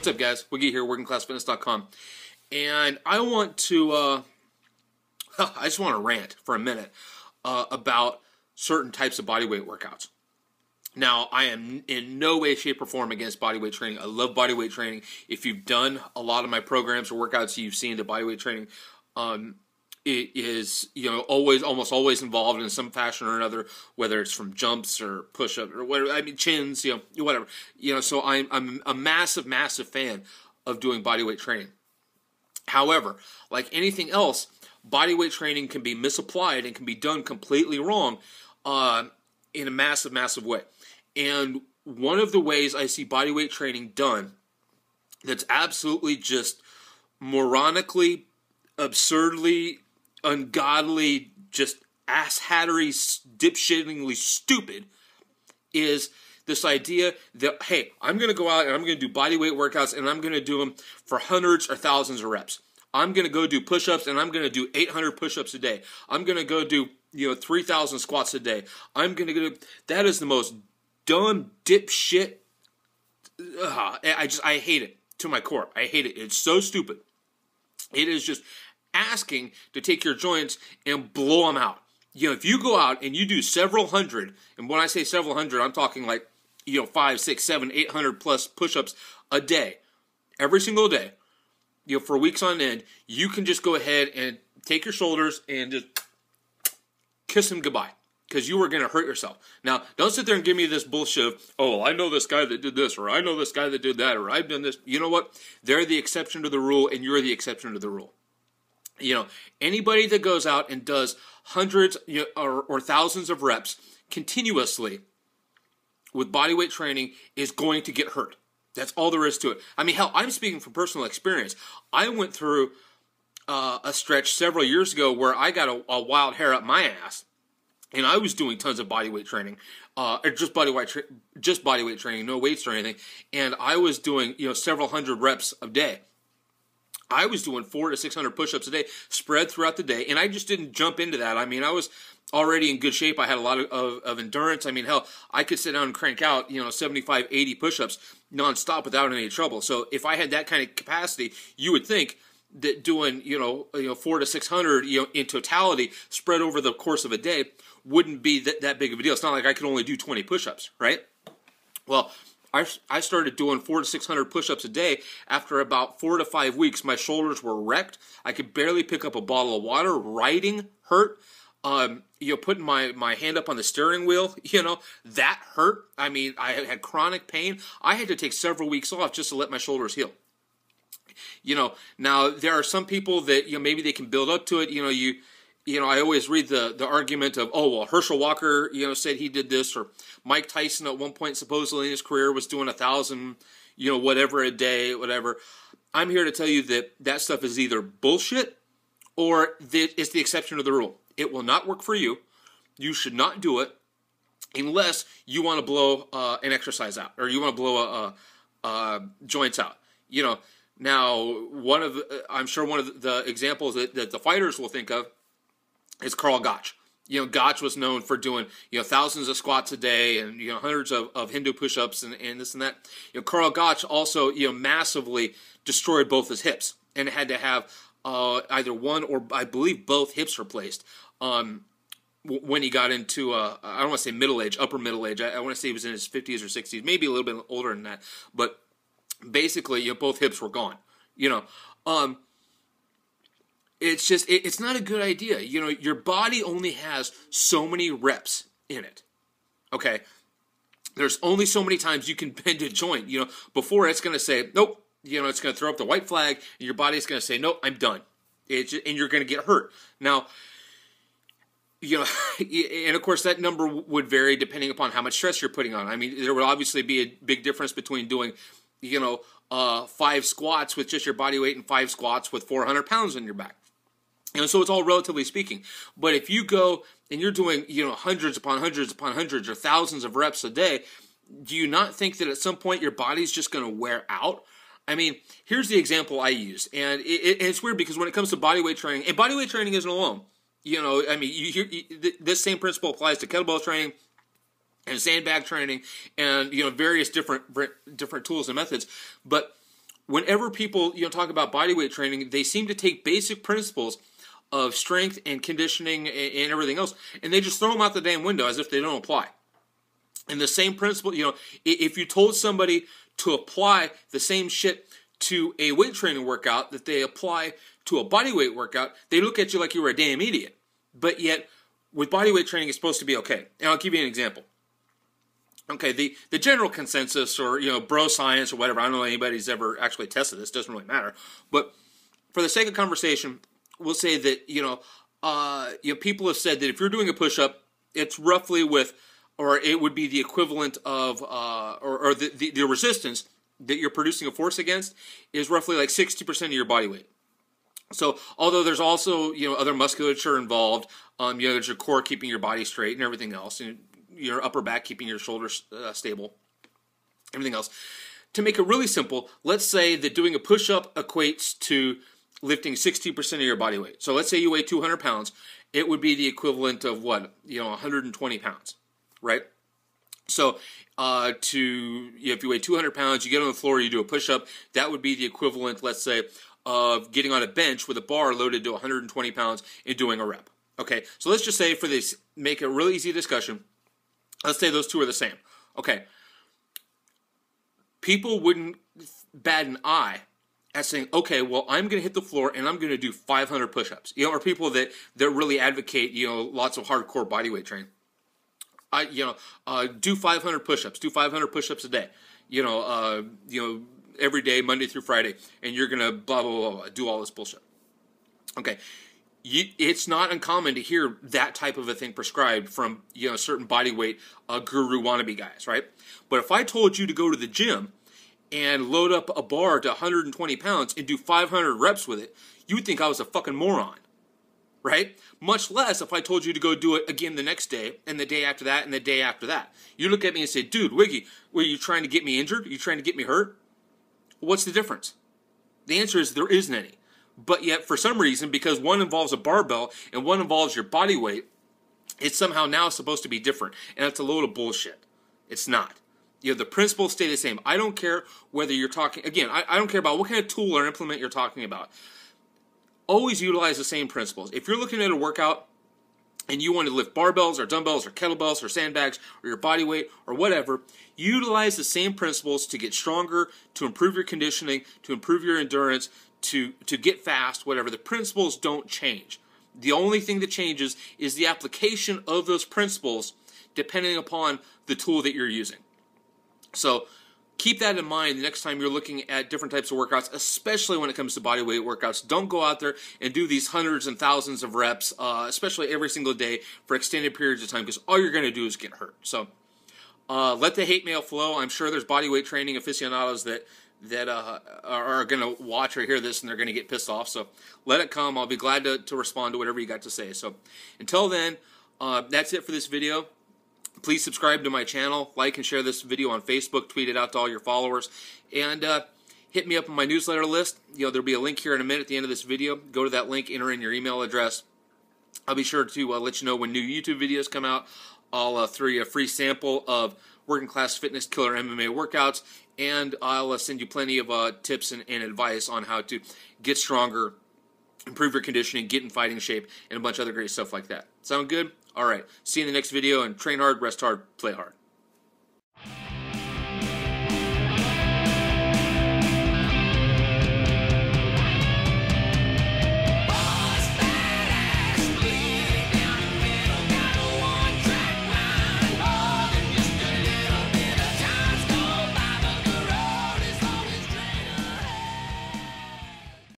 What's up, guys? Wiggy here, workingclassfitness.com. And I want to, I just want to rant for a minute about certain types of bodyweight workouts. Now, I am in no way, shape, or form against bodyweight training. I love bodyweight training. If you've done a lot of my programs or workouts, you've seen the bodyweight training. It is, almost always involved in some fashion or another, whether it's from jumps or push-ups or whatever. I mean, chins, whatever. So I'm a massive, massive fan of doing bodyweight training. However, like anything else, bodyweight training can be misapplied and can be done completely wrong in a massive, massive way. And one of the ways I see bodyweight training done that's absolutely just moronically, absurdly, ungodly, just ass-hattery, dipshittingly stupid is this idea that, hey, I'm going to go out and I'm going to do bodyweight workouts and I'm going to do them for hundreds or thousands of reps. I'm going to go do push-ups and I'm going to do 800 push-ups a day. I'm going to go do 3,000 squats a day. I'm going to go do, that is the most dumb dipshit. I hate it to my core. I hate it. It's so stupid. It is just asking to take your joints and blow them out. If you go out and you do several hundred, and when I say several hundred, I'm talking like 5, 6, 7, 800 plus push-ups a day, every single day, for weeks on end, you can just go ahead and take your shoulders and just kiss them goodbye, because you are going to hurt yourself. Now, don't sit there and give me this bullshit of, oh, I know this guy that did this, or I know this guy that did that, or I've done this. You know what? They're the exception to the rule, and you're the exception to the rule. Anybody that goes out and does hundreds or thousands of reps continuously with bodyweight training is going to get hurt. That's all there is to it. I mean, hell, I'm speaking from personal experience. I went through a stretch several years ago where I got a wild hair up my ass, and I was doing tons of bodyweight training, or just bodyweight training, no weights or anything, and I was doing several hundred reps a day. I was doing 400 to 600 push-ups a day, spread throughout the day, and I just didn't jump into that. I mean, I was already in good shape. I had a lot of endurance. I mean, hell, I could sit down and crank out 75, 80 push-ups nonstop without any trouble. So if I had that kind of capacity, you would think that doing 400 to 600 in totality, spread over the course of a day, wouldn't be that big of a deal. It's not like I could only do 20 push-ups, right? Well, I started doing 400 to 600 push-ups a day. After about 4 to 5 weeks, my shoulders were wrecked. I could barely pick up a bottle of water. Riding hurt. Putting my hand up on the steering wheel, that hurt. I mean, I had chronic pain. I had to take several weeks off just to let my shoulders heal. Now there are some people that maybe they can build up to it. I always read the argument of, oh, well, Herschel Walker, said he did this, or Mike Tyson at one point supposedly in his career was doing 1,000, whatever a day, whatever. I'm here to tell you that stuff is either bullshit or that it's the exception to the rule. It will not work for you. You should not do it unless you want to blow an exercise out, or you want to blow joints out. Now I'm sure one of the examples that the fighters will think of is Carl Gotch. Gotch was known for doing, thousands of squats a day and, hundreds of Hindu push-ups and this and that. Carl Gotch also, massively destroyed both his hips and had to have either one or I believe both hips replaced when he got into, I don't want to say middle age, upper middle age. I want to say he was in his 50s or 60s, maybe a little bit older than that. But basically, both hips were gone. It's just, it's not a good idea. Your body only has so many reps in it. Okay? There's only so many times you can bend a joint. Before it's going to say, nope. It's going to throw up the white flag, and your body's going to say, nope, I'm done. And you're going to get hurt. Now, and of course that number would vary depending upon how much stress you're putting on. I mean, there would obviously be a big difference between doing, 5 squats with just your body weight and 5 squats with 400 pounds on your back. So it's all relatively speaking. But if you go and you're doing, hundreds upon hundreds upon hundreds or thousands of reps a day, do you not think that at some point your body's just going to wear out? I mean, here's the example I use. And it's weird because when it comes to bodyweight training, and bodyweight training isn't alone. This same principle applies to kettlebell training and sandbag training and, various different tools and methods. But whenever people talk about bodyweight training, they seem to take basic principles of strength and conditioning and everything else, and they just throw them out the damn window as if they don't apply. And the same principle, if you told somebody to apply the same shit to a weight training workout that they apply to a bodyweight workout, they look at you like you were a damn idiot. But yet, with bodyweight training, it's supposed to be okay. And I'll give you an example. Okay, the general consensus, or bro science or whatever, I don't know if anybody's ever actually tested this, doesn't really matter. But for the sake of conversation, we'll say that people have said that if you're doing a push-up, it's roughly or it would be the equivalent of or the resistance that you're producing a force against is roughly like 60% of your body weight. So although there's also other musculature involved, there's your core keeping your body straight and everything else, and your upper back keeping your shoulders stable, everything else. To make it really simple, let's say that doing a push-up equates to lifting 60% of your body weight. So let's say you weigh 200 pounds. It would be the equivalent of what? 120 pounds, right? So if you weigh 200 pounds, you get on the floor, you do a push-up, that would be the equivalent, let's say, of getting on a bench with a bar loaded to 120 pounds and doing a rep. Okay, so let's just say for this, make a really easy discussion, let's say those two are the same. Okay, people wouldn't bat an eye at saying, okay, well, I'm going to hit the floor and I'm going to do 500 push-ups. Or people that really advocate, lots of hardcore bodyweight training. Do 500 push-ups. Do 500 push-ups a day. Every day, Monday through Friday, and you're going to blah, blah, blah, blah, do all this bullshit. Okay. It's not uncommon to hear that type of a thing prescribed from, certain bodyweight guru wannabe guys, right? But if I told you to go to the gym and load up a bar to 120 pounds and do 500 reps with it, you would think I was a fucking moron, right? Much less if I told you to go do it again the next day, and the day after that, and the day after that. You look at me and say, dude, Wiggy, were you trying to get me injured? Are you trying to get me hurt? What's the difference? The answer is there isn't any. But yet, for some reason, because one involves a barbell and one involves your body weight, it's somehow now supposed to be different. And it's a load of bullshit. It's not. The principles stay the same. I don't care whether you're talking, again, I don't care about what kind of tool or implement you're talking about. Always utilize the same principles. If you're looking at a workout and you want to lift barbells or dumbbells or kettlebells or sandbags or your body weight or whatever, utilize the same principles to get stronger, to improve your conditioning, to improve your endurance, to get fast, whatever. The principles don't change. The only thing that changes is the application of those principles depending upon the tool that you're using. So keep that in mind the next time you're looking at different types of workouts, especially when it comes to bodyweight workouts. Don't go out there and do these hundreds and thousands of reps, especially every single day for extended periods of time, because all you're going to do is get hurt. So let the hate mail flow. I'm sure there's bodyweight training aficionados that are going to watch or hear this and they're going to get pissed off. So let it come. I'll be glad to respond to whatever you got to say. So until then, that's it for this video. Please subscribe to my channel, like and share this video on Facebook, tweet it out to all your followers, and hit me up on my newsletter list. There'll be a link here in a minute at the end of this video. Go to that link, enter in your email address. I'll be sure to let you know when new YouTube videos come out. I'll throw you a free sample of Working Class Fitness Killer MMA workouts, and I'll send you plenty of tips and advice on how to get stronger, improve your conditioning, get in fighting shape, and a bunch of other great stuff like that. Sound good? All right. See you in the next video, and train hard, rest hard, play hard.